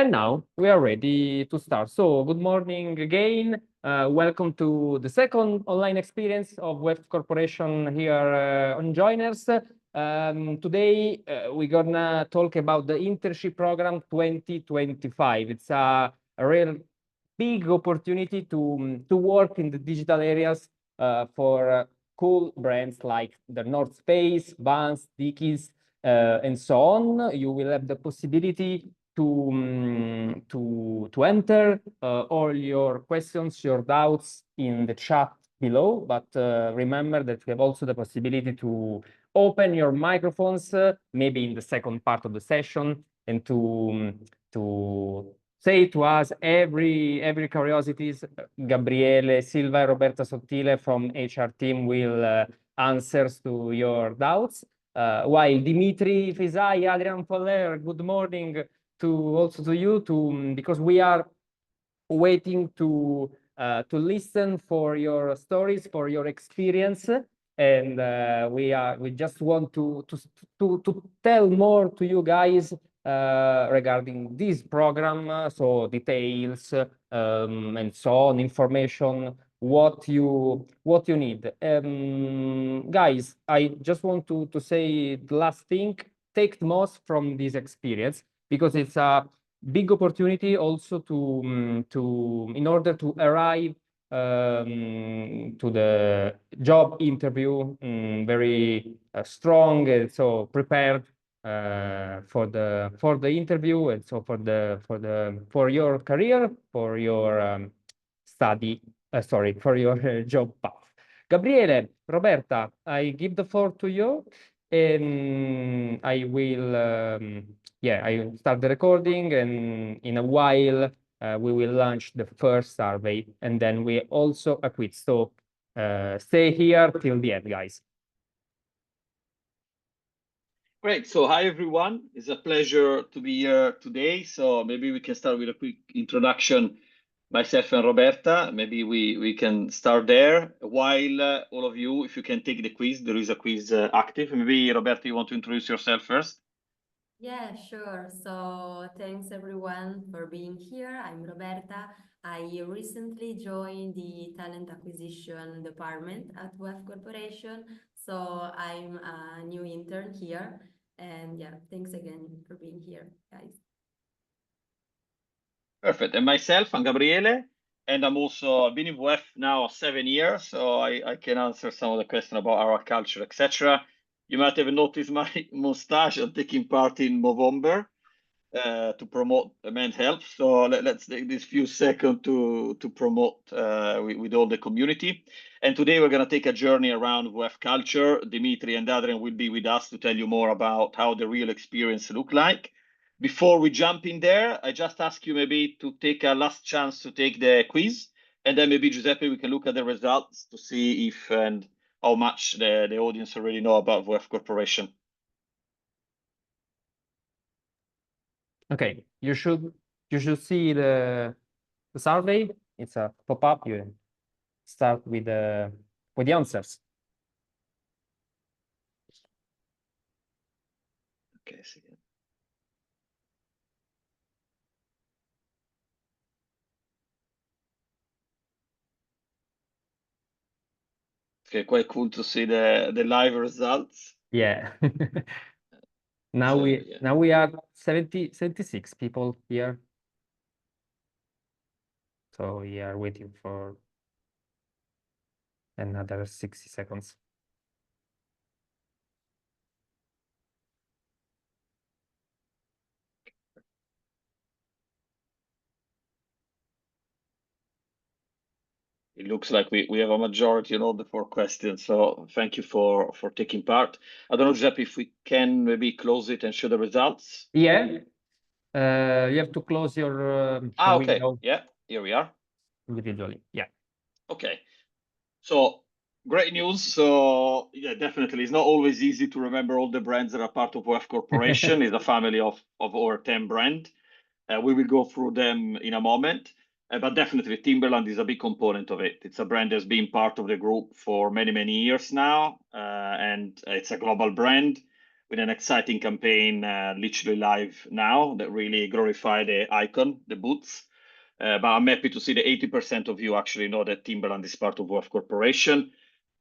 And now we are ready to start. So good morning again. Welcome to the second online experience of VF Corporation here on Joinrs. Today we're gonna talk about the internship program 2025. It's a real big opportunity to work in the digital areas for cool brands like the North Face, Vans, Dickies, and so on. You will have the possibility to enter all your questions, your doubts in the chat below. But remember that you have also the possibility to open your microphones, maybe in the second part of the session, and to say to us every curiosities. Gabriele Silva and Roberta Sottile from HR team will answers to your doubts. While Dimitri Fisai, Adrian Foller, good morning also to you because we are waiting to listen for your stories, for your experience, and we just want to tell more to you guys regarding this program, so details and so on, information, what you need. Guys, I just want to say the last thing: take the most from this experience, because it's a big opportunity also in order to arrive to the job interview very strong and so prepared for the interview, and so for your career, for your for your job path. Gabriele, Roberta, I give the floor to you, and I will I start the recording, and in a while we will launch the first survey, and then we also a quiz. So stay here till the end, guys. Great. So hi, everyone. It's a pleasure to be here today. So maybe we can start with a quick introduction, myself and Roberta. Maybe we can start there. While all of you, if you can take the quiz, there is a quiz active. Maybe, Roberta, you want to introduce yourself first? Yeah, sure. So thanks everyone for being here. I'm Roberta. I recently joined the talent acquisition department at VF Corporation. So I'm a new intern here. And yeah, thanks again for being here, guys. Perfect. And myself, I'm Gabriele, and I've been in VF now 7 years, so I can answer some of the questions about our culture, etc. You might have noticed my mustache. I'm taking part in Movember to promote men's health. So let's take this few seconds to promote with all the community. And today we're going to take a journey around VF culture. Dimitri and Adrian will be with us to tell you more about how the real experience look like. Before we jump in there, I just ask you maybe to take a last chance to take the quiz, and then maybe Giuseppe, we can look at the results to see if and how much the audience already know about VF Corporation. Okay, you should see the survey. It's a pop-up. You start with the answers. Okay, so okay, quite cool to see the live results. Yeah. Now we are 76 people here. So we are waiting for another 60 seconds. It looks like we have a majority on all the 4 questions. So thank you for taking part. I don't know, Giuseppe, if we can maybe close it and show the results. Yeah. You have to close your okay. window. Yeah, here we are. Individually. Yeah. Okay. So great news. So yeah, definitely. It's not always easy to remember all the brands that are part of VF Corporation. It's a family of over 10 brands. We will go through them in a moment. But definitely Timberland is a big component of it. It's a brand that's been part of the group for many, many years now. And it's a global brand with an exciting campaign literally live now that really glorify the icon, the boots. But I'm happy to see that 80% of you actually know that Timberland is part of VF Corporation.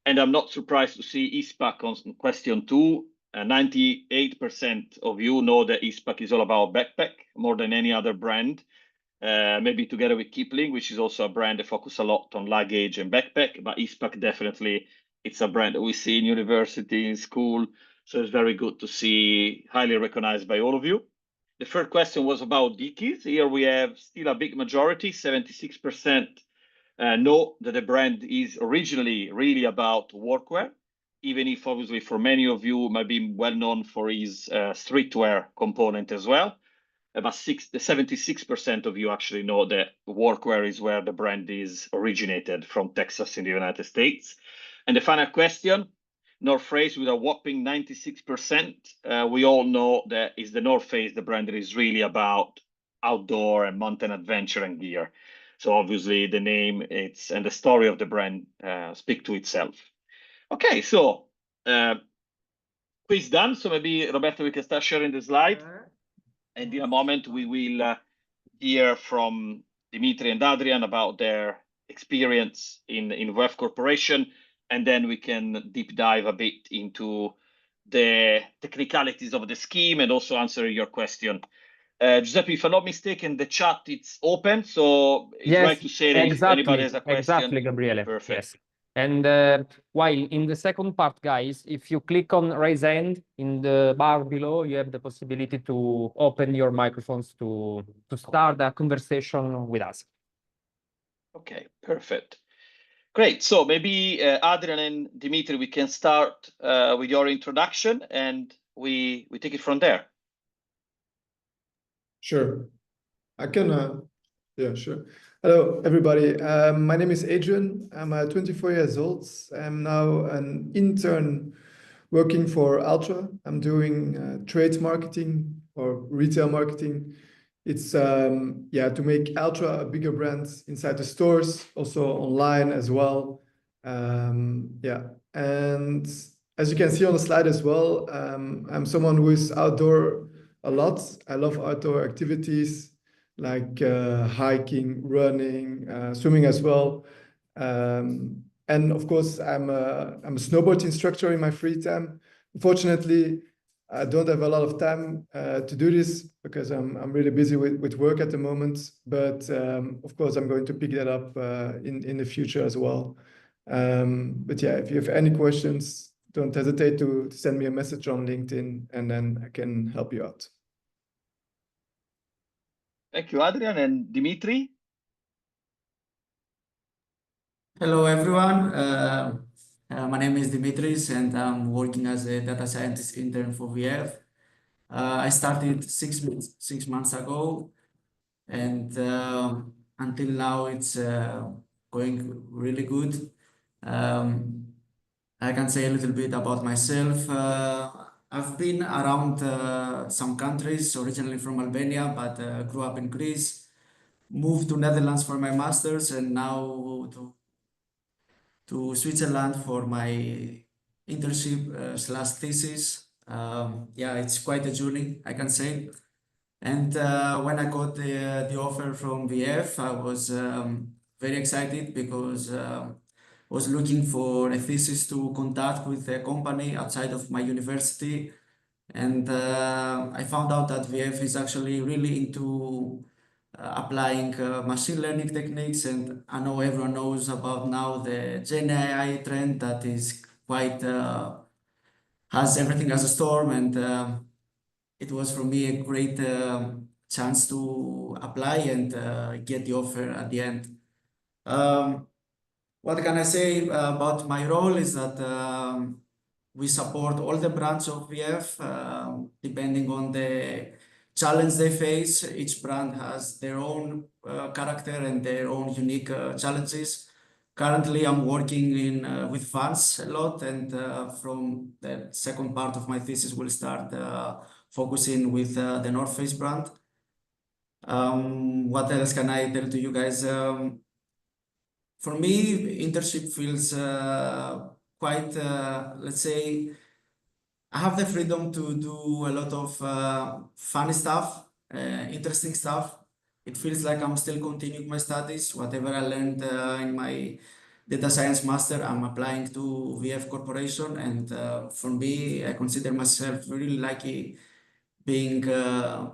And I'm not surprised to see ISPAC on question 2. 98% of you know that ISPAC is all about backpack more than any other brand. Maybe together with Kipling, which is also a brand that focuses a lot on luggage and backpack, but ISPAC definitely, it's a brand that we see in university, in school. So it's very good to see, highly recognized by all of you. The third question was about Dickies. Here we have still a big majority, 76% know that the brand is originally really about workwear, even if obviously for many of you might be well known for his streetwear component as well. About 76% of you actually know that workwear is where the brand is originated, from Texas in the United States. And the final question, North Face with a whopping 96%. We all know that is the North Face, the brand that is really about outdoor and mountain adventure and gear. So obviously the name and the story of the brand speak to itself. Okay, so quiz done. So maybe Roberto, we can start sharing the slide. Sure. And in a moment, we will hear from Dimitri and Adrian about their experience in VF Corporation, and then we can deep dive a bit into the technicalities of the scheme and also answer your question. Giuseppe, if I'm not mistaken, the chat it's open, so it's right to say that if anybody has a question. Exactly, Gabriele. Perfect. Yes. And while in the second part, guys, if you click on raise hand in the bar below, you have the possibility to open your microphones to start a conversation with us. Okay, perfect. Great. So maybe Adrian and Dimitri, we can start with your introduction and we take it from there. Sure. I can, yeah, sure. Hello, everybody. My name is Adrian. I'm 24 years old. I'm now an intern working for Ultra. I'm doing trade marketing or retail marketing. It's yeah, to make Ultra a bigger brand inside the stores, also online as well. Yeah, and as you can see on the slide as well, I'm someone who is outdoor a lot. I love outdoor activities like hiking, running, swimming as well. And of course, I'm a snowboard instructor in my free time. Unfortunately, I don't have a lot of time to do this because I'm really busy with work at the moment. But of course, I'm going to pick that up in the future as well. But yeah, if you have any questions, don't hesitate to send me a message on LinkedIn and then I can help you out. Thank you, Adrian. And Dimitri? Hello, everyone. My name is Dimitris and I'm working as a data scientist intern for VF. I started six months ago, and until now it's going really good. I can say a little bit about myself. I've been around some countries, originally from Albania, but grew up in Greece, moved to Netherlands for my master's, and now to Switzerland for my internship slash thesis. Yeah, it's quite a journey, I can say. And when I got the offer from VF, I was very excited because I was looking for a thesis to conduct with a company outside of my university. And I found out that VF is actually really into applying machine learning techniques. And I know everyone knows about now the Gen AI trend that is quite, has everything as a storm. And it was for me a great chance to apply and get the offer at the end. What can I say about my role is that we support all the brands of VF depending on the challenge they face. Each brand has their own character and their own unique challenges. Currently, I'm working with Vans a lot, and from the second part of my thesis, we'll start focusing with the North Face brand. What else can I tell to you guys? For me, internship feels quite, let's say, I have the freedom to do a lot of funny stuff, interesting stuff. It feels like I'm still continuing my studies. Whatever I learned in my data science master, I'm applying to VF Corporation. And for me, I consider myself really lucky being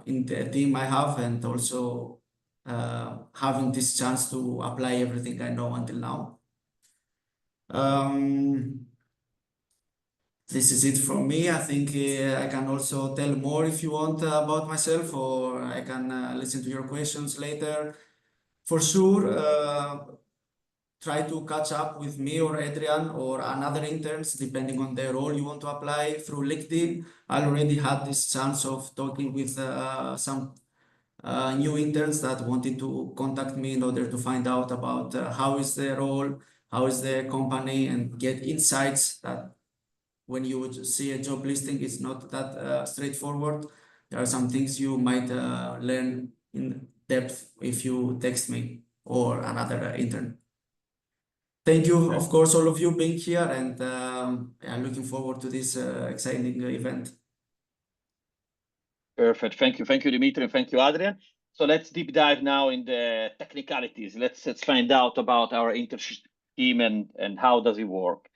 in the team I have, and also having this chance to apply everything I know until now. This is it from me. I think I can also tell more if you want about myself, or I can listen to your questions later. For sure, try to catch up with me or Adrian or another interns, depending on the role you want to apply through LinkedIn. I already had this chance of talking with some new interns that wanted to contact me in order to find out about how is the role, how is the company, and get insights that when you would see a job listing, it's not that straightforward. There are some things you might learn in depth if you text me or another intern. Thank you, of course, all of you being here, and I'm looking forward to this exciting event. Perfect. Thank you, Dimitri, and thank you, Adrian. So let's deep dive now in the technicalities. Let's find out about our internship scheme and how does it work.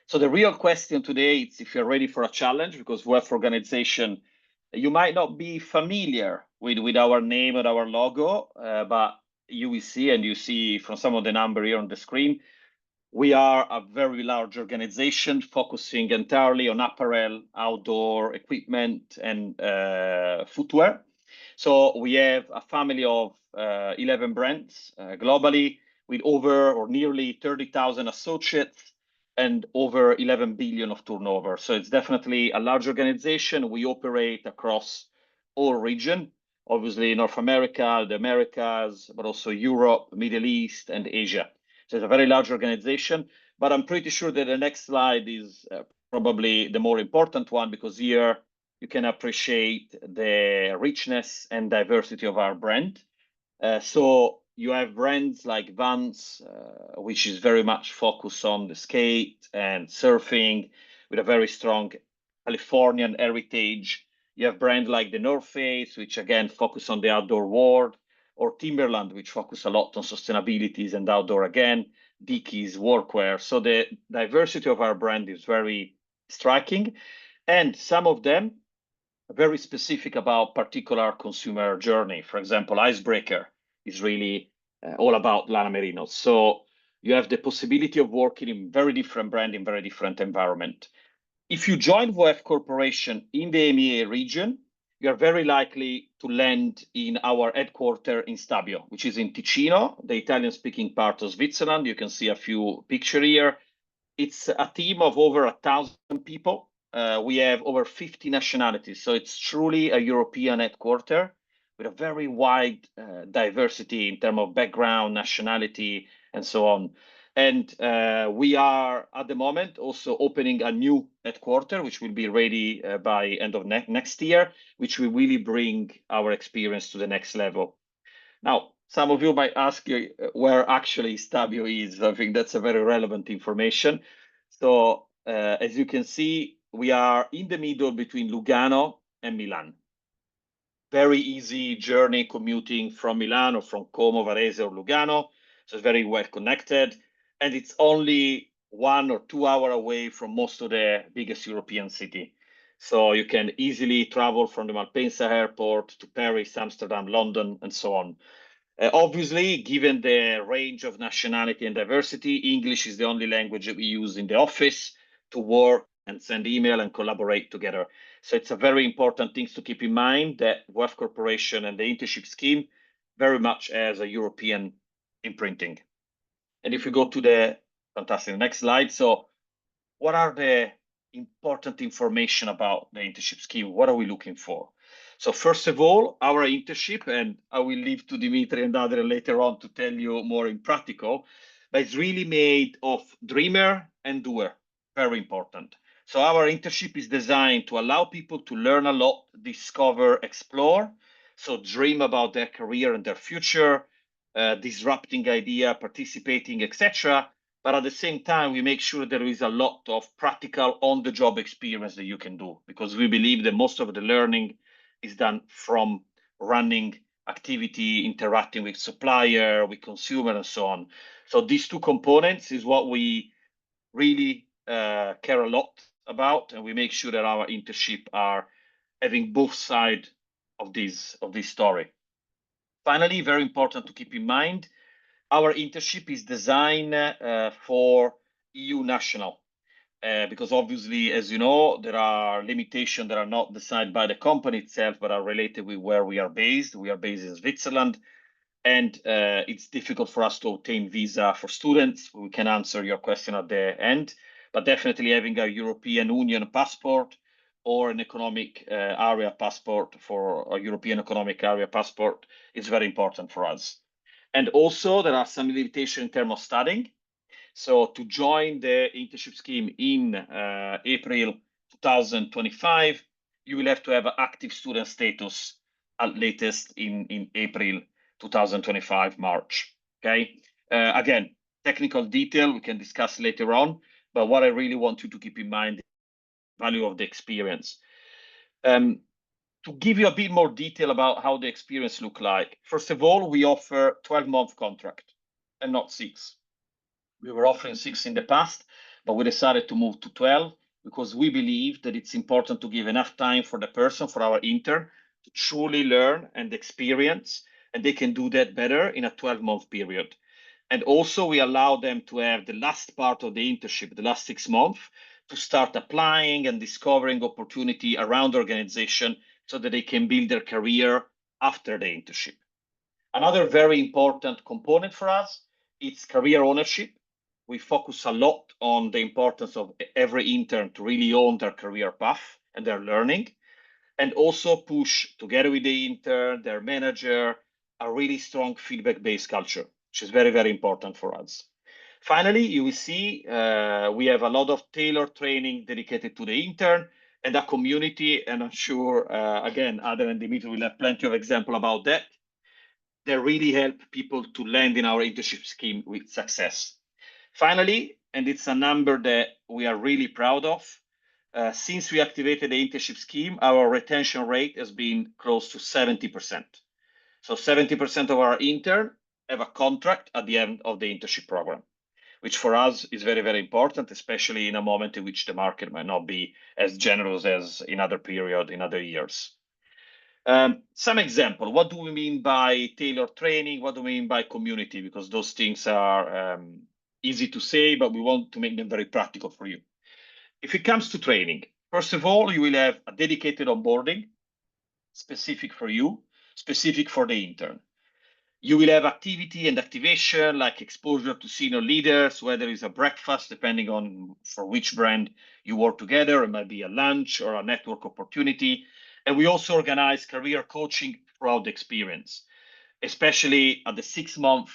So the real question today is if you're ready for a challenge, because VF organization, you might not be familiar with our name and our logo, but you will see, and you see from some of the number here on the screen, we are a very large organization focusing entirely on apparel, outdoor equipment, and footwear. So we have a family of 11 brands globally, with over or nearly 30,000 associates and over 11 billion of turnover. So it's definitely a large organization. We operate across all regions, obviously North America, the Americas, but also Europe, Middle East, and Asia. So it's a very large organization, but I'm pretty sure that the next slide is probably the more important one, because here you can appreciate the richness and diversity of our brand. So you have brands like Vans, which is very much focused on the skate and surfing with a very strong Californian heritage. You have brands like the North Face, which again focus on the outdoor world, or Timberland, which focus a lot on sustainability and outdoor again, Dickies, workwear. So the diversity of our brand is very striking. And some of them are very specific about particular consumer journey. For example, Icebreaker is really all about Lana Merino. So you have the possibility of working in very different brand, in very different environment. If you join VF Corporation in the EMEA region, you are very likely to land in our headquarters in Stabio, which is in Ticino, the Italian-speaking part of Switzerland. You can see a few pictures here. It's a team of over 1,000 people. We have over 50 nationalities, so it's truly a European headquarters with a very wide diversity in terms of background, nationality, and so on. And we are at the moment also opening a new headquarters, which will be ready by end of next year, which will really bring our experience to the next level. Now, some of you might ask where actually Stabio is. I think that's a very relevant information. So as you can see, we are in the middle between Lugano and Milan. Very easy journey commuting from Milan or from Como, Varese, or Lugano. So it's very well connected. And it's only 1 or 2 hours away from most of the biggest European city. So you can easily travel from the Malpensa airport to Paris, Amsterdam, London, and so on. Obviously, given the range of nationality and diversity, English is the only language that we use in the office to work and send email and collaborate together. So it's a very important thing to keep in mind that VF Corporation and the internship scheme very much as a European imprinting. And if you go to the fantastic next slide, so what are the important information about the internship scheme? What are we looking for? So first of all, our internship, and I will leave to Dimitri and Adrian later on to tell you more in practical, but it's really made of dreamer and doer, very important. So our internship is designed to allow people to learn a lot, discover, explore, so dream about their career and their future, disrupting idea, participating, etc., but at the same time, we make sure there is a lot of practical on-the-job experience that you can do, because we believe that most of the learning is done from running activity, interacting with supplier, with consumer, and so on. So these two components is what we really care a lot about, and we make sure that our internship are having both sides of this story. Finally, very important to keep in mind, our internship is designed for EU national, because obviously, as you know, there are limitations that are not decided by the company itself, but are related with where we are based. We are based in Switzerland, and it's difficult for us to obtain visa for students. We can answer your question at the end, but definitely having a European Union passport or an economic area passport for a European economic area passport is very important for us. And also there are some limitations in terms of studying. So to join the internship scheme in April 2025, you will have to have an active student status at latest in April 2025, March. Okay. Again, technical detail we can discuss later on, but what I really want you to keep in mind is the value of the experience. To give you a bit more detail about how the experience look like, first of all, we offer 12-month contract and not 6. We were offering 6 in the past, but we decided to move to 12 because we believe that it's important to give enough time for the person, for our intern, to truly learn and experience, and they can do that better in a 12-month period. And also we allow them to have the last part of the internship, the last 6 months, to start applying and discovering opportunity around the organization so that they can build their career after the internship. Another very important component for us, it's career ownership. We focus a lot on the importance of every intern to really own their career path and their learning, and also push together with the intern, their manager, a really strong feedback-based culture, which is very, very important for us. Finally, you will see we have a lot of tailored training dedicated to the intern and a community, and I'm sure, again, Adam and Dimitri will have plenty of examples about that. They really help people to land in our internship scheme with success. Finally, and it's a number that we are really proud of, since we activated the internship scheme, our retention rate has been close to 70%. So 70% of our interns have a contract at the end of the internship program, which for us is very, very important, especially in a moment in which the market might not be as generous as in other period, in other years. Some example, what do we mean by tailored training? What do we mean by community? Because those things are easy to say, but we want to make them very practical for you. If it comes to training, first of all, you will have a dedicated onboarding, specific for you, specific for the intern. You will have activity and activation like exposure to senior leaders, whether it's a breakfast, depending on for which brand you work together. It might be a lunch or a network opportunity. And we also organize career coaching throughout the experience, especially at the 6-month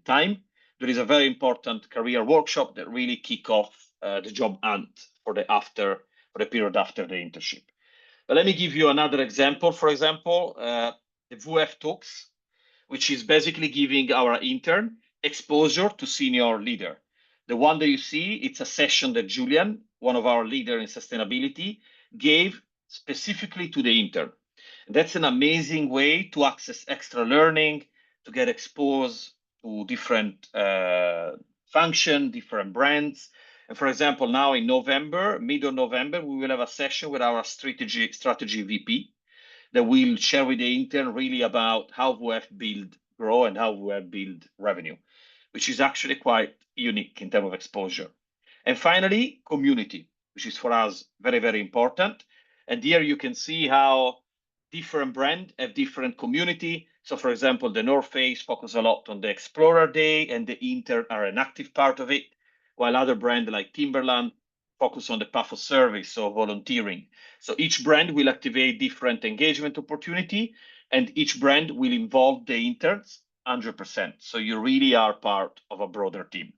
time. There is a very important career workshop that really kick off the job hunt for the period after the internship. But let me give you another example. For example, the VF Talks, which is basically giving our intern exposure to senior leader. The one that you see, it's a session that Julian, one of our leaders in sustainability, gave specifically to the intern. And that's an amazing way to access extra learning, to get exposed to different function, different brands. And for example, now in November, mid of November, we will have a session with our strategy VP that will share with the intern really about how VF build, grow, and how VF build revenue, which is actually quite unique in terms of exposure. And finally, community, which is for us very, very important. And here you can see how different brands have different community. So for example, the North Face focus a lot on the Explorer Day, and the intern are an active part of it, while other brands like Timberland focus on the path of service, so volunteering. So each brand will activate different engagement opportunity, and each brand will involve the interns 100%. So you really are part of a broader team.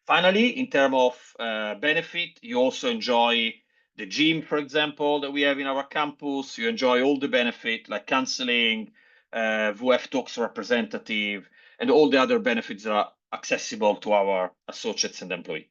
Finally, in terms of benefit, you also enjoy the gym, for example, that we have in our campus. You enjoy all the benefit like counseling, VF Talks representative, and all the other benefits that are accessible to our associates and employees.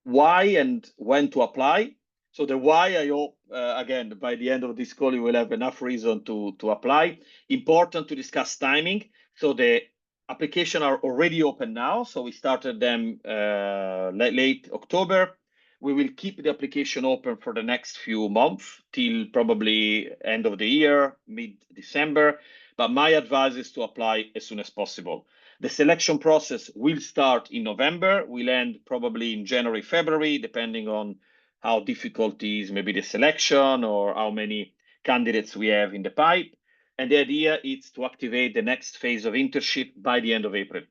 Why and when to apply? So the why, I hope, again, by the end of this call, you will have enough reason to apply. Important to discuss timing. So the applications are already open now. So we started them late October. We will keep the application open for the next few months till probably end of the year, mid-December. But my advice is to apply as soon as possible. The selection process will start in November, will end probably in January, February, depending on how difficult is maybe the selection or how many candidates we have in the pipe. And the idea is to activate the next phase of internship by the end of April.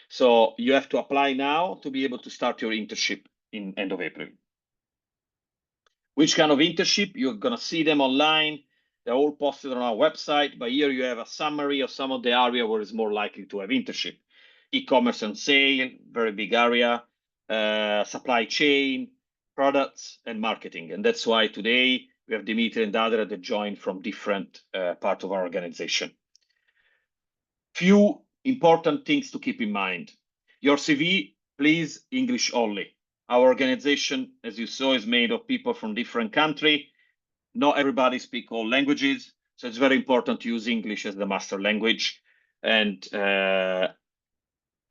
So you have to apply now to be able to start your internship in end of April. Which kind of internship? You're going to see them online. They're all posted on our website, but here you have a summary of some of the area where it's more likely to have internship. E-commerce and sale, very big area, supply chain, products, and marketing. And that's why today we have Dimitri and Adria that join from different parts of our organization. Few important things to keep in mind. Your CV, please, English only. Our organization, as you saw, is made of people from different countries. Not everybody speaks all languages, so it's very important to use English as the master language. And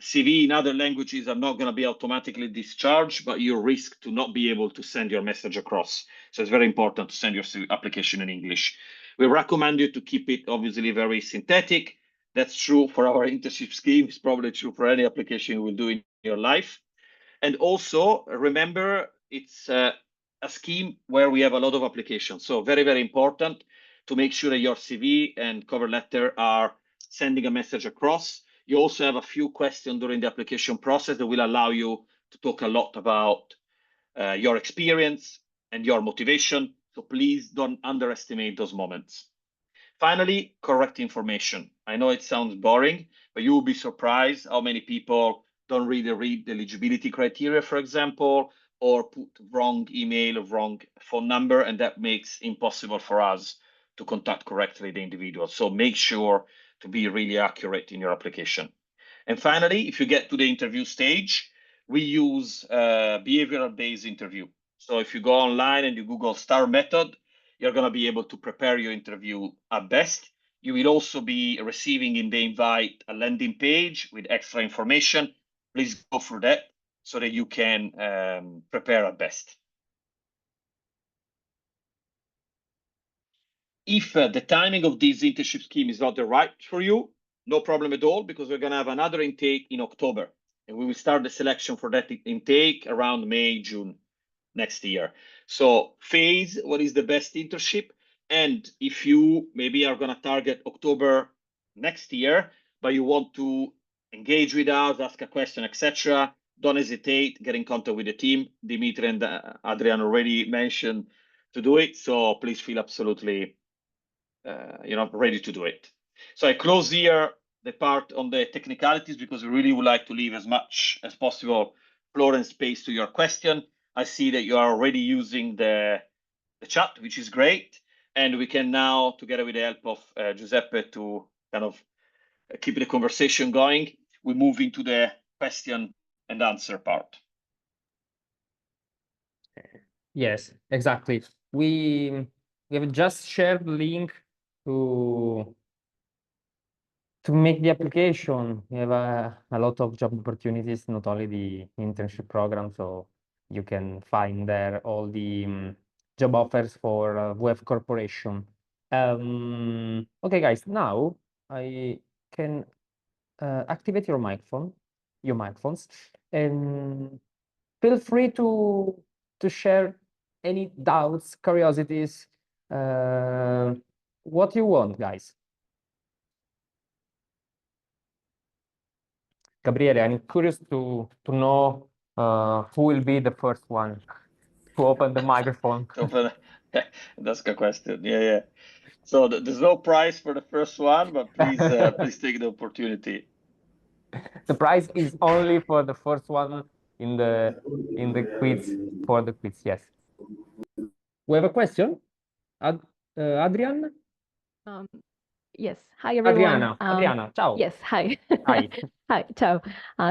CV in other languages are not going to be automatically discharged, but you risk to not be able to send your message across. So it's very important to send your application in English. We recommend you to keep it obviously very synthetic. That's true for our internship scheme. It's probably true for any application you will do in your life. And also remember, it's a scheme where we have a lot of applications. So very, very important to make sure that your CV and cover letter are sending a message across. You also have a few questions during the application process that will allow you to talk a lot about your experience and your motivation. So please don't underestimate those moments. Finally, correct information. I know it sounds boring, but you will be surprised how many people don't really read the eligibility criteria, for example, or put wrong email or wrong phone number, and that makes it impossible for us to contact correctly the individual. So make sure to be really accurate in your application. And finally, if you get to the interview stage, we use behavioral-based interview. So if you go online and you Google STAR method, you're going to be able to prepare your interview at best. You will also be receiving in the invite a landing page with extra information. Please go through that so that you can prepare at best. If the timing of this internship scheme is not the right for you, no problem at all, because we're going to have another intake in October, and we will start the selection for that intake around May, June next year. So phase what is the best internship, and if you maybe are going to target October next year, but you want to engage with us, ask a question, etc., don't hesitate, get in contact with the team. Dimitri and Adrian already mentioned to do it, so please feel absolutely ready to do it. So I close here the part on the technicalities because we really would like to leave as much as possible floor and space to your question. I see that you are already using the chat, which is great. And we can now, together with the help of Giuseppe, to kind of keep the conversation going, we move into the question and answer part. Yes, exactly. We have just shared the link to make the application. We have a lot of job opportunities, not only the internship program, so you can find there all the job offers for VF Corporation. Okay, guys, now I can activate your microphones, and feel free to share any doubts, curiosities, what you want, guys. Gabriele, I'm curious to know who will be the first one to open the microphone. That's a good question. Yeah. So there's no prize for the first one, but please, please take the opportunity. The prize is only for the first one in the quiz, for the quiz. Yes. We have a question, Adrian. Yes. Hi, everyone. Adriana, ciao. Yes. Hi. Hi. Hi. Ciao.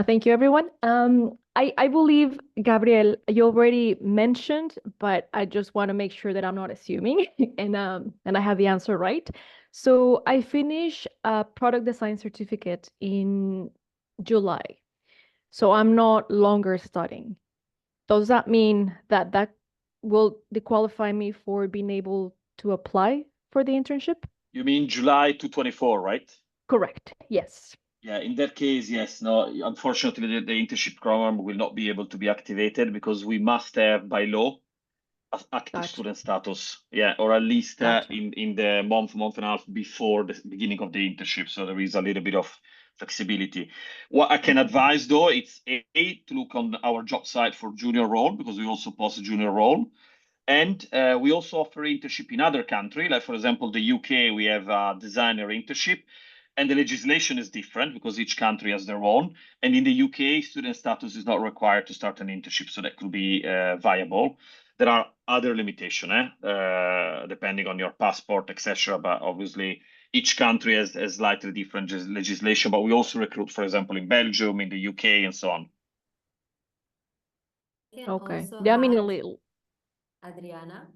Thank you, everyone. I believe, Gabriel, you already mentioned, but I just want to make sure that I'm not assuming and I have the answer right. So I finished a product design certificate in July. So I'm not longer studying. Does that mean that that will disqualify me for being able to apply for the internship? You mean July 2024, right? Correct. Yes. Yeah, in that case, yes. No, unfortunately, the internship program will not be able to be activated because we must have by law active Gotcha. student status. Yeah, or at least Gotcha. in the month and a half before the beginning of the internship. So there is a little bit of flexibility. What I can advise though, it's to look on our job site for junior role because we also post a junior role. And we also offer internship in other countries, like for example, the UK, we have a designer internship, and the legislation is different because each country has their own. And in the UK, student status is not required to start an internship, so that could be viable. There are other limitations, depending on your passport, etc. But obviously, each country has slightly different legislation. But we also recruit, for example, in Belgium, in the UK, and so on. Okay. Yeah, I mean, a little. Adriana,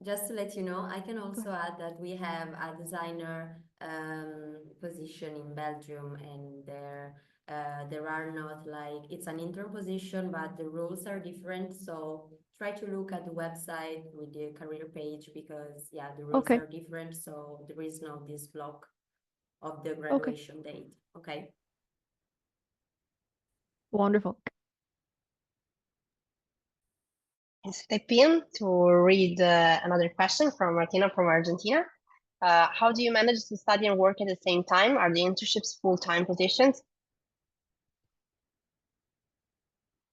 just to let you know, I can also add that we have a designer position in Belgium, and there are not like, it's an intern position, but the rules are different. So try to look at the website with the career page because yeah, the rules are different. So there is no this block of the graduation date. Okay. Wonderful. Step in to read another question from Martina from Argentina. How do you manage to study and work at the same time? Are the internships full-time positions?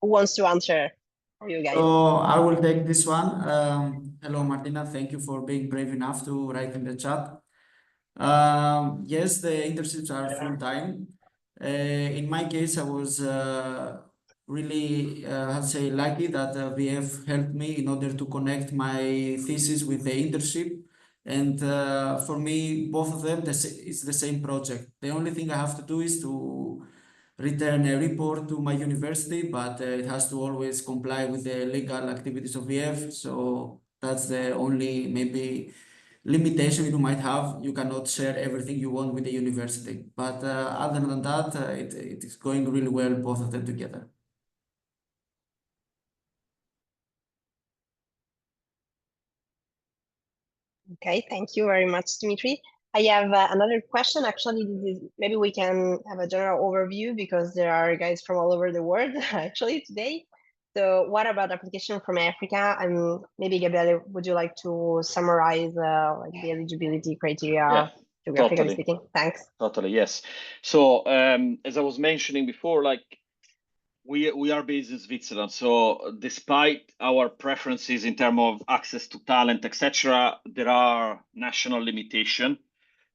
Who wants to answer for you guys? So I will take this one. Hello, Martina. Thank you for being brave enough to write in the chat. Yes, the internships are full-time. In my case, I was really, I'd say, lucky that VF helped me in order to connect my thesis with the internship. And for me, both of them, it's the same project. The only thing I have to do is to return a report to my university, but it has to always comply with the legal activities of VF. So that's the only maybe limitation you might have. You cannot share everything you want with the university. But other than that, it is going really well, both of them together. Okay, thank you very much, Dimitri. I have another question. Actually, maybe we can have a general overview because there are guys from all over the world actually today. So what about application from Africa? And maybe Gabriele, would you like to summarize like the eligibility criteria, geographically speaking? Thanks. Totally, yes. So as I was mentioning before, like we are based in Switzerland. So despite our preferences in terms of access to talent, etc., there are national limitations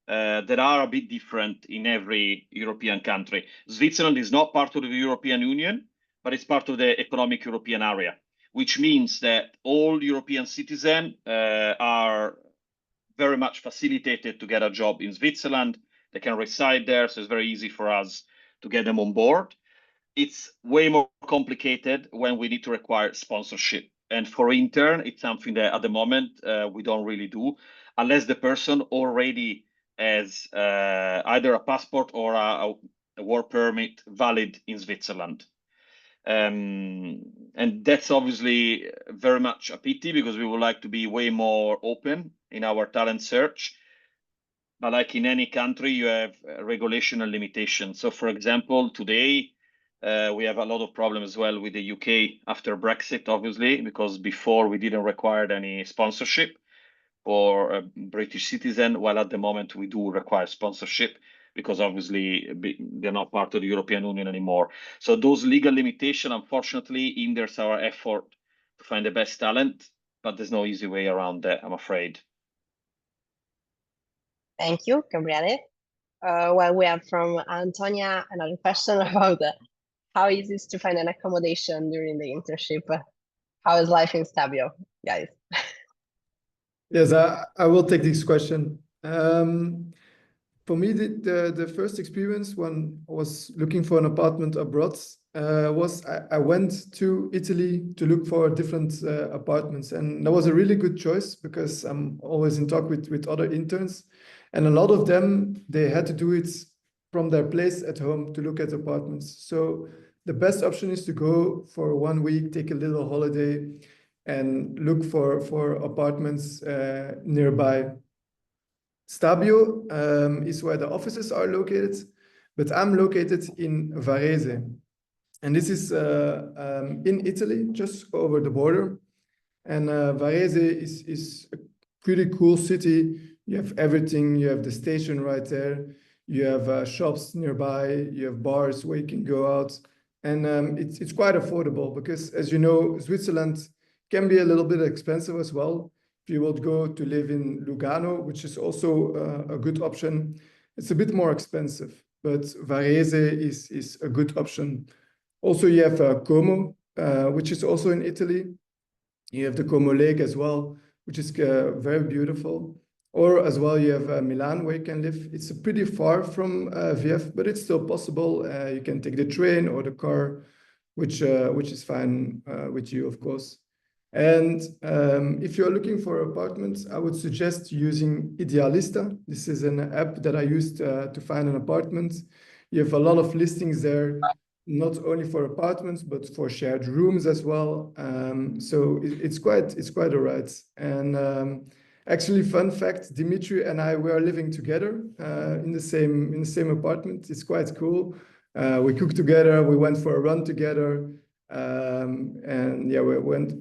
that are a bit different in every European country. Switzerland is not part of the European Union, but it's part of the economic European area, which means that all European citizens are very much facilitated to get a job in Switzerland. They can reside there, so it's very easy for us to get them on board. It's way more complicated when we need to require sponsorship. And for intern, it's something that at the moment we don't really do, unless the person already has either a passport or a work permit valid in Switzerland. And that's obviously very much a pity because we would like to be way more open in our talent search. But like in any country, you have regulation and limitations. So for example, today, we have a lot of problems as well with the UK after Brexit, obviously, because before we didn't require any sponsorship for a British citizen, while at the moment we do require sponsorship because obviously they're not part of the European Union anymore. So those legal limitations, unfortunately, hinders our effort to find the best talent, but there's no easy way around that, I'm afraid. Thank you, Gabriele. Well, we have from Antonia another question about how easy it is to find an accommodation during the internship. How is life in Stabio, guys? Yes, I will take this question. for me, the first experience when I was looking for an apartment abroad was I went to Italy to look for different apartments, and that was a really good choice because I'm always in talk with other interns, and a lot of them, they had to do it from their place at home to look at apartments. So the best option is to go for 1 week, take a little holiday, and look for apartments nearby. Stabio is where the offices are located, but I'm located in Varese. And this is in Italy, just over the border. And Varese is a pretty cool city. You have everything. You have the station right there. You have shops nearby. You have bars where you can go out. And it's quite affordable because, as you know, Switzerland can be a little bit expensive as well. If you would go to live in Lugano, which is also a good option, it's a bit more expensive, but Varese is a good option. Also, you have Como, which is also in Italy. You have the Como Lake as well, which is very beautiful. Or as well, you have Milan, where you can live. It's pretty far from VF, but it's still possible. You can take the train or the car, which is fine with you, of course. And if you're looking for apartments, I would suggest using Idealista. This is an app that I used to find an apartment. You have a lot of listings there, not only for apartments, but for shared rooms as well. So it's quite all right. And actually, fun fact, Dimitri and I were living together in the same apartment. It's quite cool. We cooked together. We went for a run together. And yeah,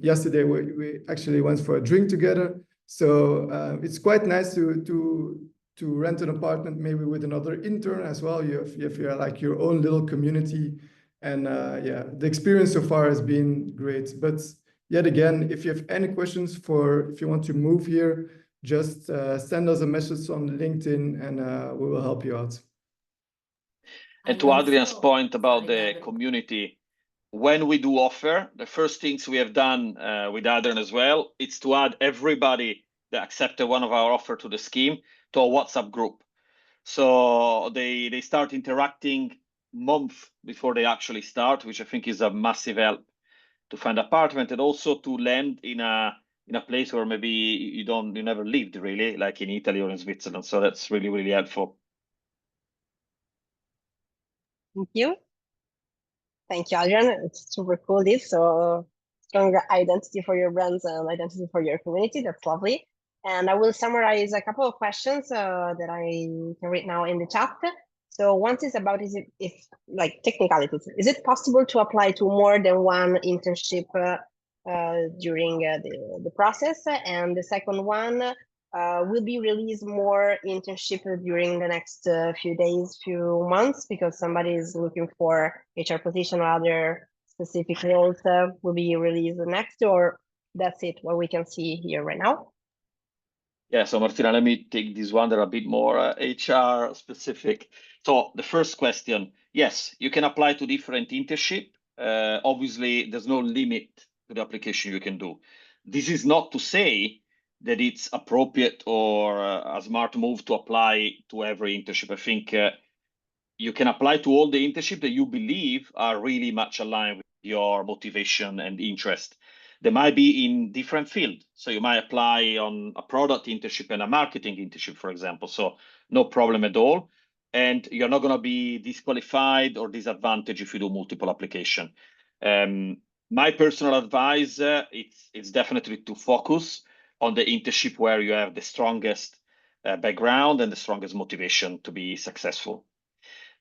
yesterday we actually went for a drink together. So it's quite nice to rent an apartment, maybe with another intern as well. You have like your own little community, and yeah, the experience so far has been great. But yet again, if you have any questions if you want to move here, just send us a message on LinkedIn, and we will help you out. And to Adrian's point about the community, when we do offer, the first things we have done with Adrian as well, it's to add everybody that accepted one of our offer to the scheme to a WhatsApp group. So they start interacting month before they actually start, which I think is a massive help to find apartment, and also to land in a place where maybe you never lived really, like in Italy or in Switzerland. So that's really, really helpful. Thank you. Thank you, Adrian. It's super cool, this. So strong identity for your brands and identity for your community. That's lovely. And I will summarize a couple of questions that I can read now in the chat. So one is about, if like technicalities, is it possible to apply to more than one internship during the process? And the second one, will be released more internship during the next few days, few months, because somebody is looking for HR position or other specific roles will be released next, or that's it, what we can see here right now? Yeah, so Martina, let me take this one. They're a bit more HR specific. So the first question, yes, you can apply to different internship. Obviously, there's no limit to the application you can do. This is not to say that it's appropriate or a smart move to apply to every internship. I think you can apply to all the internship that you believe are really much aligned with your motivation and interest. They might be in different field. So you might apply on a product internship and a marketing internship, for example. So no problem at all. And you're not going to be disqualified or disadvantaged if you do multiple application. My personal advice, it's definitely to focus on the internship where you have the strongest background and the strongest motivation to be successful.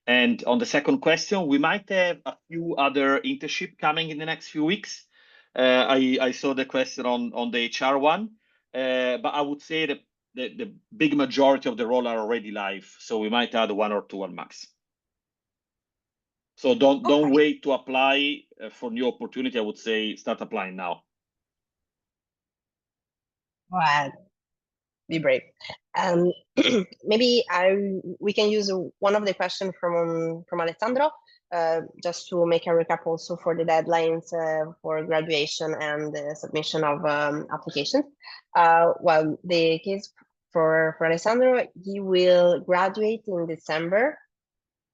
And on the second question, we might have a few other internship coming in the next few weeks. I saw the question on the HR one, but I would say that the big majority of the role are already live. So we might add 1 or 2 at max. So don't wait to apply for new opportunity. I would say start applying now. Wow. Be brave. Maybe we can use one of the questions from Alessandro, just to make a recap also for the deadlines for graduation and the submission of applications. Well, the case for Alessandro, he will graduate in December,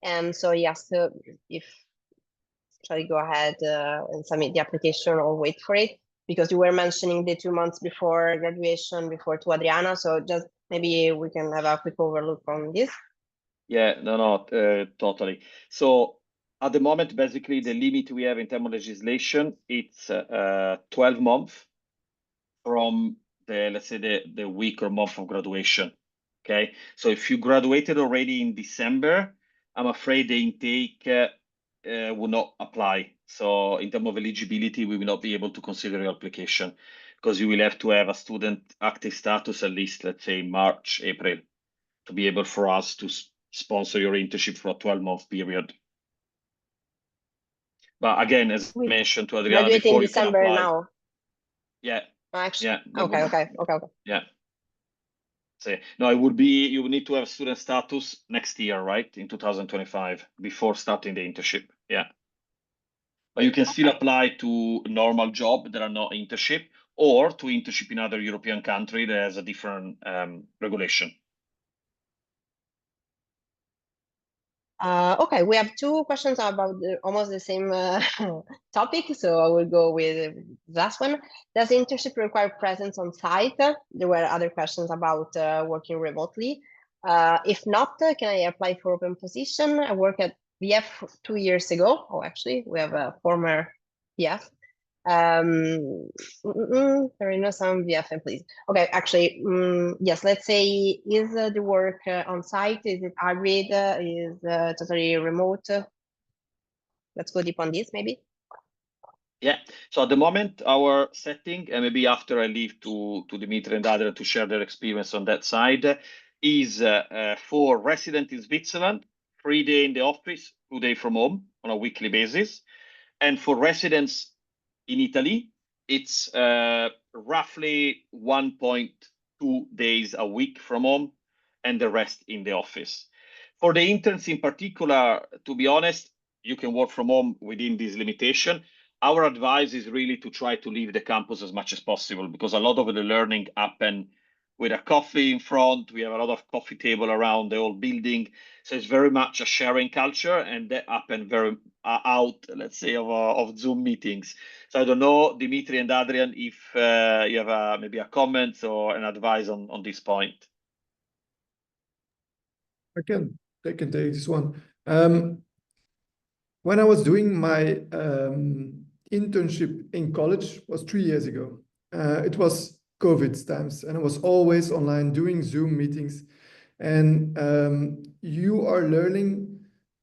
and so he asked if shall I go ahead and submit the application or wait for it, because you were mentioning the 2 months before graduation before to Adriana, so just maybe we can have a quick overlook on this. Yeah, no, totally. So at the moment, basically, the limit we have in terms of legislation, it's 12 months from the, let's say, the week or month of graduation. Okay, so if you graduated already in December, I'm afraid the intake will not apply. So in terms of eligibility, we will not be able to consider your application because you will have to have a student active status at least, let's say, March, April, to be able for us to sponsor your internship for a 12-month period. But again, as We mentioned to Adriana graduate in before, you can December apply. now. Yeah, Actually, yeah. no okay, problem. okay. Yeah. So, no, it would be, you would need to have student status next year, right? In 2025, before starting the internship. Yeah. But you can still apply to normal job that are not internship, or to internship in other European country that has a different regulation. Okay, we have 2 questions about almost the same topic, so I will go with the last one. Does the internship require presence on site? There were other questions about working remotely. If not, can I apply for open position? I worked at VF 2 years ago. Oh, actually, we have a former VF. There are no some VF employees. Okay, actually, yes, let's say, is the work on site? Is it hybrid? Is totally remote? Let's go deep on this, maybe. Yeah. So at the moment, our setting, and maybe after I leave to Dimitri and Adrian to share their experience on that side, is for resident in Switzerland, 3 days in the office, 2 days from home on a weekly basis. And for residents in Italy, it's roughly 1.2 days a week from home and the rest in the office. For the interns in particular, to be honest, you can work from home within this limitation. Our advice is really to try to leave the campus as much as possible, because a lot of the learning happen with a coffee in front. We have a lot of coffee table around the whole building. So it's very much a sharing culture, and that happen very out, let's say, of Zoom meetings. So I don't know, Dimitri and Adrian, if you have maybe a comment or an advice on this point. I can take this one. When I was doing my internship in college, was 3 years ago. It was COVID times, and I was always online doing Zoom meetings. And you are learning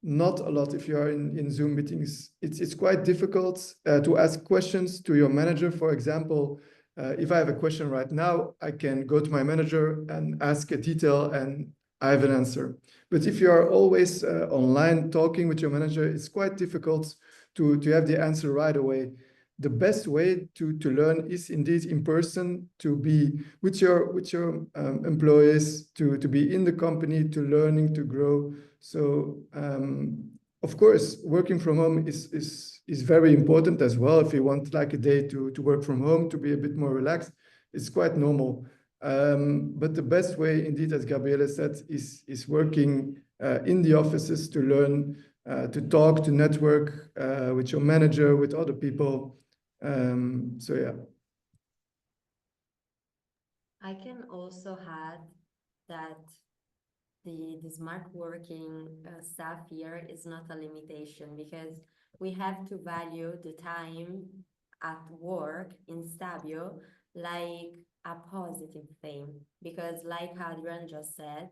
not a lot if you are in Zoom meetings. It's quite difficult to ask questions to your manager. For example, if I have a question right now, I can go to my manager and ask a detail, and I have an answer. But if you are always online talking with your manager, it's quite difficult to have the answer right away. The best way to learn is indeed in person, to be with your employees, to be in the company, to learning, to grow. So of course, working from home is very important as well. If you want like a day to work from home, to be a bit more relaxed, it's quite normal. But the best way, indeed, as Gabriele said, is working in the offices to learn, to talk, to network with your manager, with other people. So yeah. I can also add that the smart working stuff here is not a limitation, because we have to value the time at work in Stabio like a positive thing, because like Adrian just said,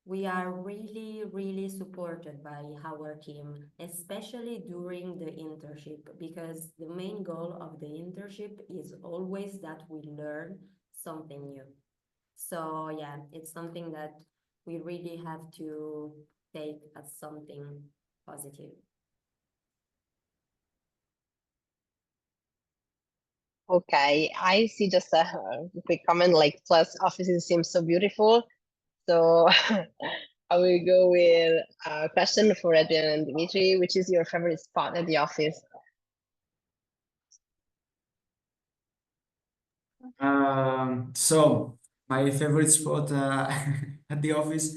we are really, really supported by our team, especially during the internship, because the main goal of the internship is always that we learn something new. So yeah, it's something that we really have to take as something positive. Okay, I see just a quick comment, like, plus offices seem so beautiful. So I will go with a question for Adrian and Dimitri. Which is your favorite spot at the office? So my favorite spot at the office.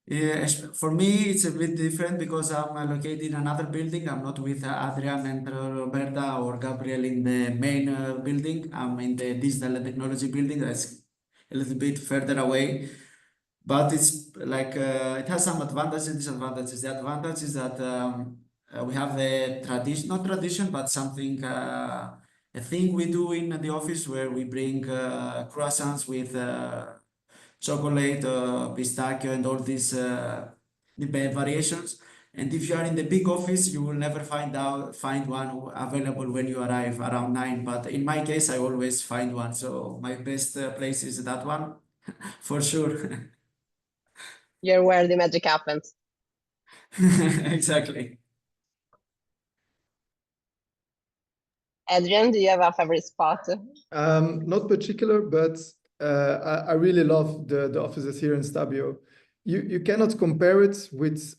Yeah, for me, it's a bit different because I'm located in another building. I'm not with Adrian and Roberta or Gabriel in the main building. I'm in the digital and technology building that's a little bit further away. But it's like it has some advantages and disadvantages. The advantage is that we have a tradition, not tradition, but something, a thing we do in the office where we bring croissants with chocolate, pistachio, and all these variations. And if you are in the big office, you will never find one available when you arrive around 9. But in my case, I always find one. So my best place is that one, for sure. You're where the magic happens. Exactly. Adrian, do you have a favorite spot? Not particular, but I really love the offices here in Stabio. You cannot compare it with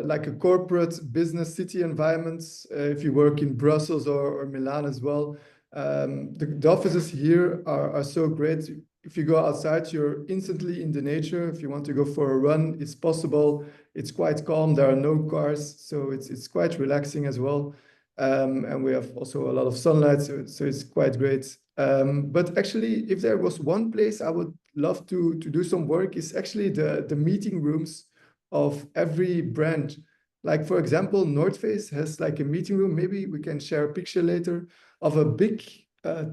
like a corporate business city environment if you work in Brussels or Milan as well. The offices here are so great. If you go outside, you're instantly in the nature. If you want to go for a run, it's possible. It's quite calm. There are no cars, so it's quite relaxing as well. And we have also a lot of sunlight, so it's quite great. But actually, if there was one place I would love to do some work, is actually the meeting rooms of every brand. Like, for example, North Face has like a meeting room. Maybe we can share a picture later of a big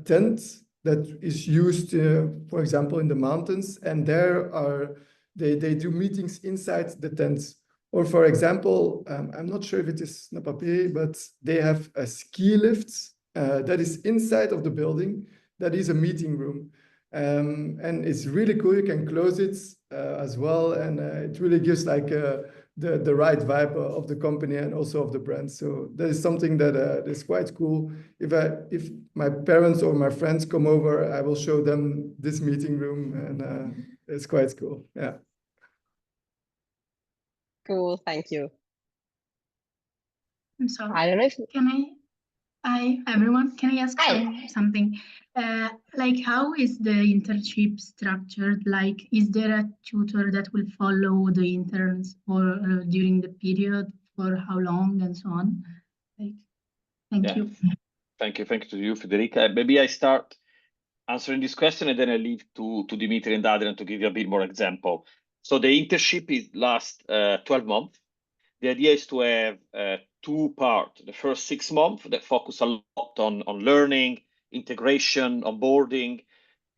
tent that is used, for example, in the mountains. And they do meetings inside the tents. Or for example, I'm not sure if it is Napapié, but they have a ski lift that is inside of the building. That is a meeting room. And it's really cool. You can close it as well. And it really gives like the right vibe of the company and also of the brand. So that is something that is quite cool. If my parents or my friends come over, I will show them this meeting room, and it's quite cool. Yeah. Cool, thank you. I'm sorry. I don't know if Hi, everyone. Can I ask Hi. something? Like, how is the internship structured? Like, is there a tutor that will follow the interns or during the period for how long and so on? Like, thank you. Thank you to you, Federica. Maybe I start answering this question and then I leave to Dimitri and Adrian to give you a bit more example. So the internship is last 12 months. The idea is to have two parts. The first 6 months that focus a lot on learning, integration, onboarding.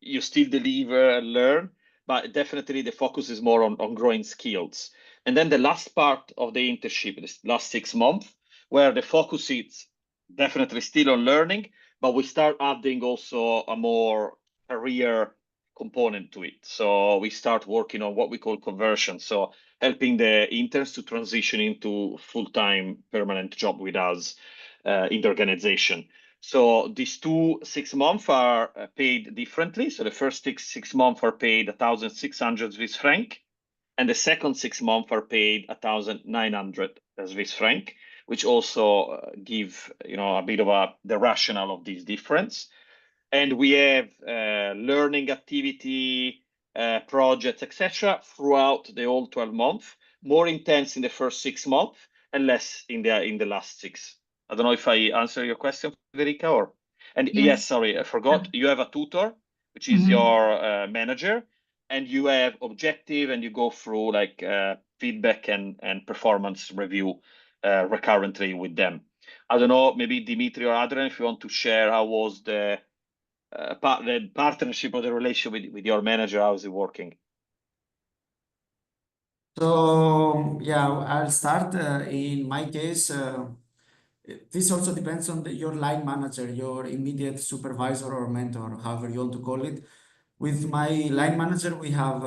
You still deliver and learn, but definitely the focus is more on growing skills. And then the last part of the internship, the last 6 months, where the focus is definitely still on learning, but we start adding also a more career component to it. So we start working on what we call conversion. So helping the interns to transition into full-time permanent job with us in the organization. So these 6 months are paid differently. So the first six months are paid 1,600 Swiss franc, and the second 6 months are paid 1,900 Swiss franc, which also give a bit of the rationale of this difference. And we have learning activity, projects, etc., throughout the whole 12 months, more intense in the first 6 months and less in the last 6. I don't know if I answer your question, Federica, or yes, sorry, I forgot. You have a tutor, which is your manager, and you have objective, and you go through like feedback and performance review recurrently with them. I don't know, maybe Dimitri or Adrian, if you want to share how was the partnership or the relationship with your manager, how is it working? So yeah, I'll start. In my case, this also depends on your line manager, your immediate supervisor or mentor, however you want to call it. With my line manager, we have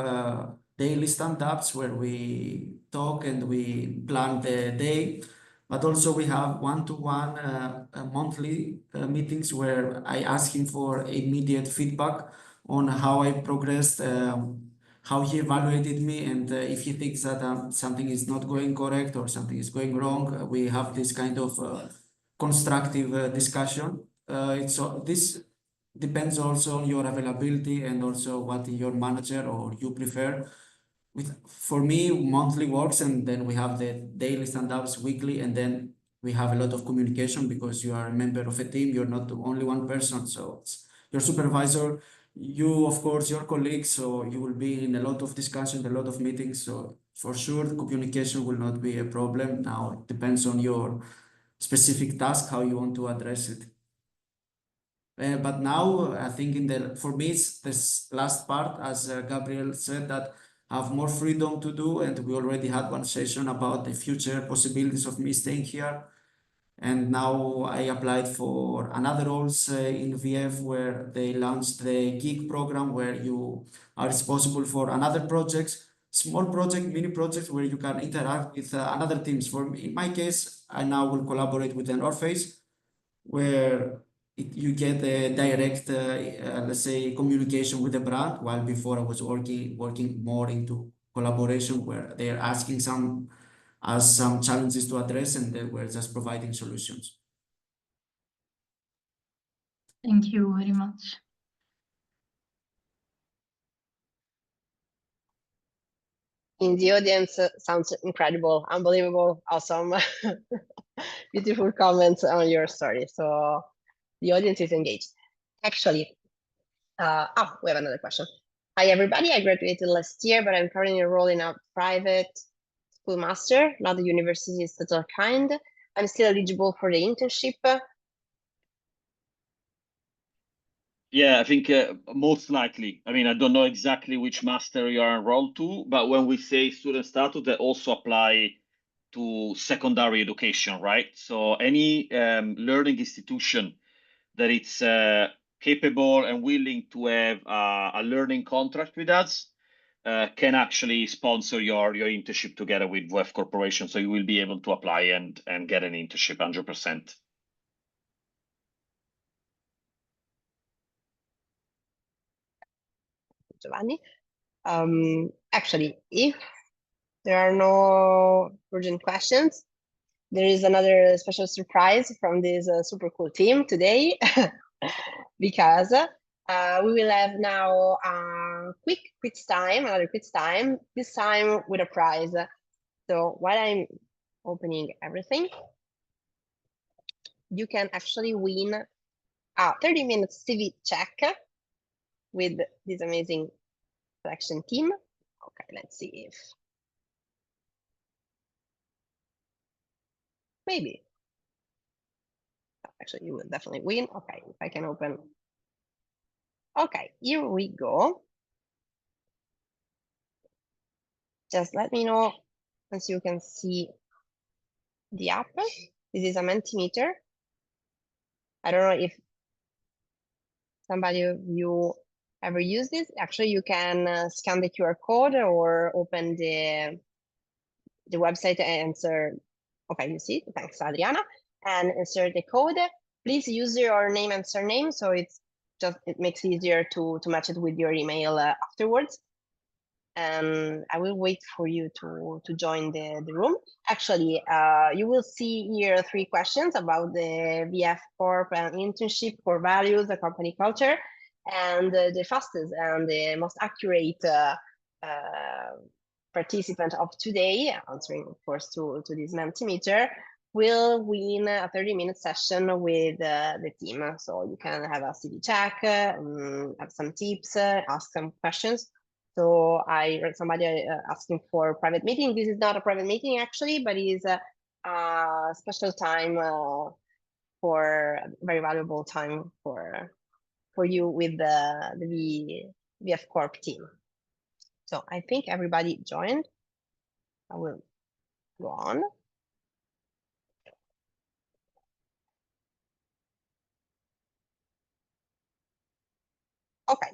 daily stand-ups where we talk and we plan the day, but also we have one-to-one monthly meetings where I ask him for immediate feedback on how I progressed, how he evaluated me, and if he thinks that something is not going correct or something is going wrong, we have this kind of constructive discussion. This depends also on your availability and also what your manager or you prefer. For me, monthly works, and then we have the daily stand-ups weekly, and then we have a lot of communication because you are a member of a team. You're not only one person, so it's your supervisor, you, of course, your colleagues. So you will be in a lot of discussion, a lot of meetings. So for sure, the communication will not be a problem. Now it depends on your specific task, how you want to address it. But now I think for me, it's this last part, as Gabriel said, that I have more freedom to do, and we already had one session about the future possibilities of me staying here. And now I applied for another roles in VF, where they launched the gig program, where you are responsible for another projects, small project, mini projects, where you can interact with another teams. In my case, I now will collaborate with an Orpheus, where you get a direct, let's say, communication with the brand, while before I was working more into collaboration, where they are asking some challenges to address, and then we're just providing solutions. Thank you very much. In the audience, sounds incredible, unbelievable, awesome, beautiful comments on your story. So the audience is engaged. Actually, we have another question. Hi, everybody. I graduated last year, but I'm currently enrolled in a private school master, not the university statal kind. I'm still eligible for the internship. Yeah, I think most likely. I mean, I don't know exactly which master you are enrolled to, but when we say student status, they also apply to secondary education, right? So any learning institution that it's capable and willing to have a learning contract with us can actually sponsor your internship together with VF Corporation. So you will be able to apply and get an internship 100%. Giovanni. Actually, if there are no urgent questions, there is another special surprise from this super cool team today, because we will have now a quiz time, another quiz time, this time with a prize. So while I'm opening everything, you can actually win a 30-minute CV check with this amazing selection team. Okay, let's see if maybe. Actually, you will definitely win. Okay, if I can open. Okay, here we go. Just let me know once you can see the app. This is a Mentimeter. I don't know if somebody of you ever use this. Actually, you can scan the QR code or open the website and answer. Okay, you see, thanks, Adriana, and insert the code. Please use your name and surname, so it makes it easier to match it with your email afterwards. And I will wait for you to join the room. Actually, you will see here 3 questions about the VF Corp and internship, core values, the company culture, and the fastest and the most accurate participant of today, answering, of course, to this Mentimeter, will win a 30-minute session with the team. So you can have a CV check, have some tips, ask some questions. So I read somebody asking for a private meeting. This is not a private meeting, actually, but it is a special time for very valuable time for you with the VF Corp team. So I think everybody joined. I will go on. Okay,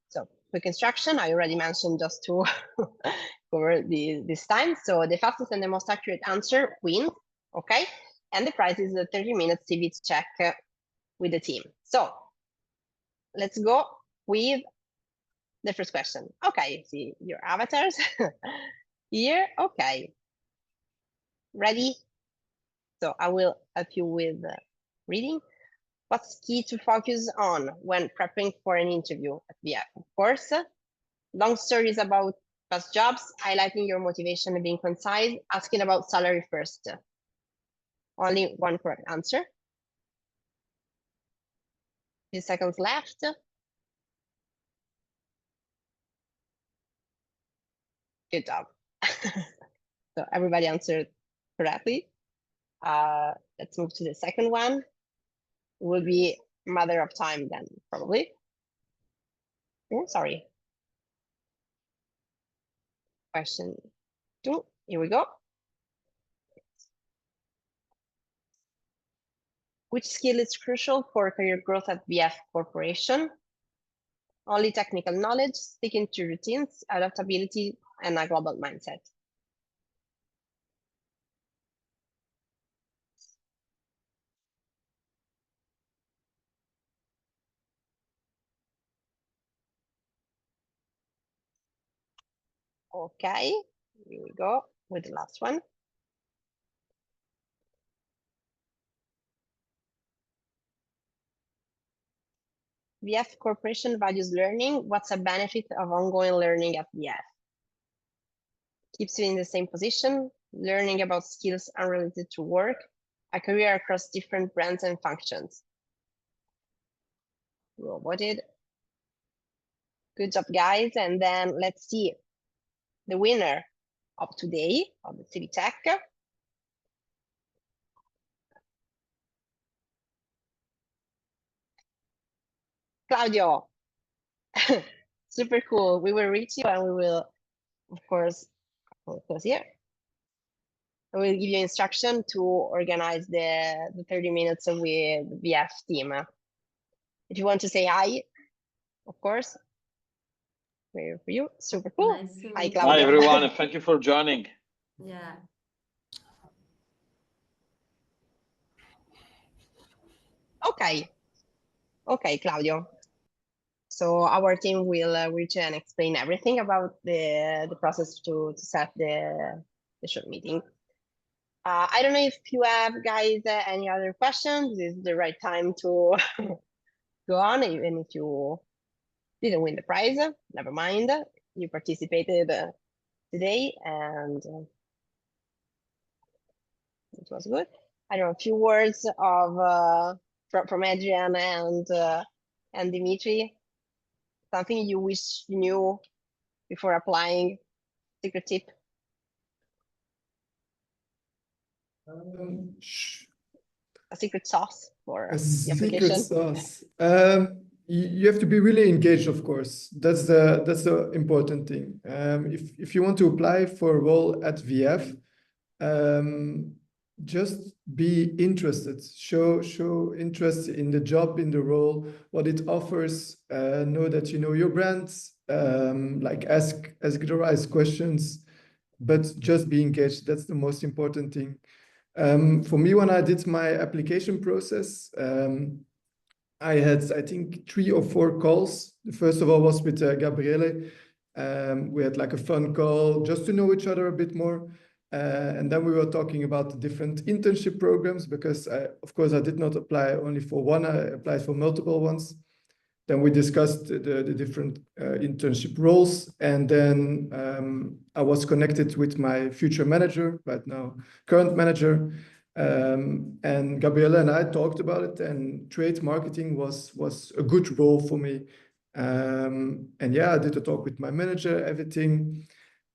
so quick instruction. I already mentioned just to cover this time. So the fastest and the most accurate answer wins, okay? And the prize is a 30-minute CV check with the team. So let's go with the first question. Okay, see your avatars here. Okay, ready? So I will help you with reading. What's key to focus on when prepping for an interview at VF? Of course, long stories about past jobs, highlighting your motivation and being concise, asking about salary first. Only one correct answer. few seconds left. Good job. So everybody answered correctly. Let's move to the second one. It will be matter of time then, probably. Oh, sorry. Question 2, here we go. Which skill is crucial for career growth at VF Corporation? Only technical knowledge, sticking to routines, adaptability, and a global mindset. Okay, here we go with the last one. VF Corporation values learning. What's a benefit of ongoing learning at VF? Keeps you in the same position, learning about skills unrelated to work, a career across different brands and functions. Roboted. Good job, guys. And then let's see the winner of today of the City Tech. Claudio. Super cool. We will reach you and we will, of course, close here. I will give you instruction to organize the 30 minutes with the VF team. If you want to say hi, of course, we're here for you. Super cool. Nice to Hi, meet you. Claudio. Hi, everyone, and thank you for joining. Yeah. Okay, Claudio. So our team will reach and explain everything about the process to set the short meeting. I don't know if you have, guys, any other questions. This is the right time to go on, even if you didn't win the prize. Never mind. You participated today, and it was good. I don't know, a few words of from Adrian and Dimitri. Something you wish you knew before applying. Secret tip. A secret sauce for A the secret application. sauce. You have to be really engaged, of course. That's the important thing. If you want to apply for a role at VF, just be interested. Show interest in the job, in the role, what it offers. Know that you know your brands. Like ask the right questions, but just be engaged. That's the most important thing. For me, when I did my application process, I had, I think, 3 or 4 calls. The first of all was with Gabriele. We had like a fun call just to know each other a bit more. And then we were talking about the different internship programs because, of course, I did not apply only for one. I applied for multiple ones. Then we discussed the different internship roles. And then I was connected with my future manager, right now, current manager. And Gabriella and I talked about it, and trade marketing was a good role for me. And yeah, I did a talk with my manager, everything.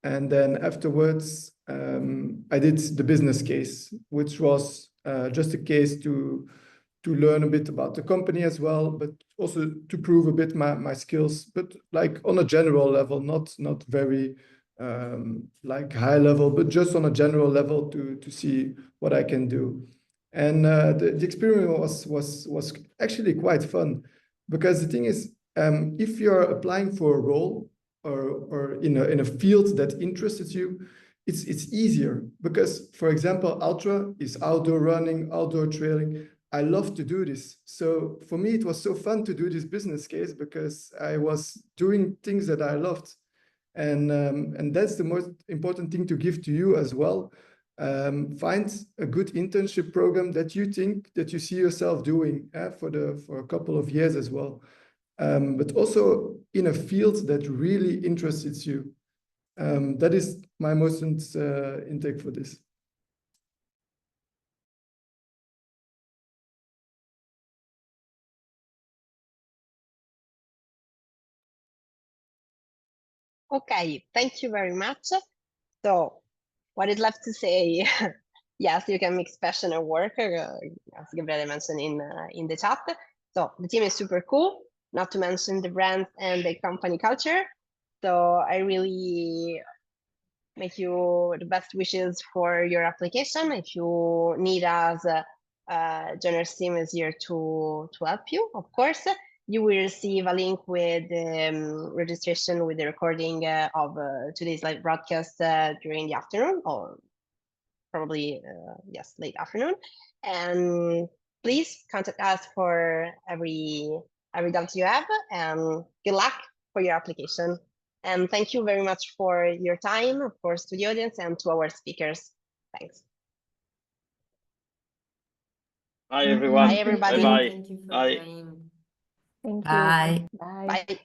And then afterwards, I did the business case, which was just a case to learn a bit about the company as well, but also to prove a bit my skills, but like on a general level, not very like high level, but just on a general level to see what I can do. And the experience was actually quite fun, because the thing is, if you're applying for a role or in a field that interests you, it's easier because, for example, ultra is outdoor running, outdoor trailing. I love to do this. So for me, it was so fun to do this business case because I was doing things that I loved. And that's the most important thing to give to you as well. find a good internship program that you think that you see yourself doing for a couple of years as well. But also in a field that really interests you. That is my most intake for this. Okay, thank you very much. So what is left to say? Yes, you can mix passion and work, as Gabriele mentioned in the chat. So the team is super cool, not to mention the brand and the company culture. So I really make you the best wishes for your application. If you need us, Joinrs team is here to help you, of course. You will receive a link with registration with the recording of today's live broadcast during the afternoon, or probably, yes, late afternoon. And please contact us for every doubt you have, and good luck for your application. And thank you very much for your time, of course, to the audience and to our speakers. Thanks. Bye, everyone. Bye, everybody. Bye-bye. Thank you for Bye. joining. Thank you. Bye. Bye. Bye.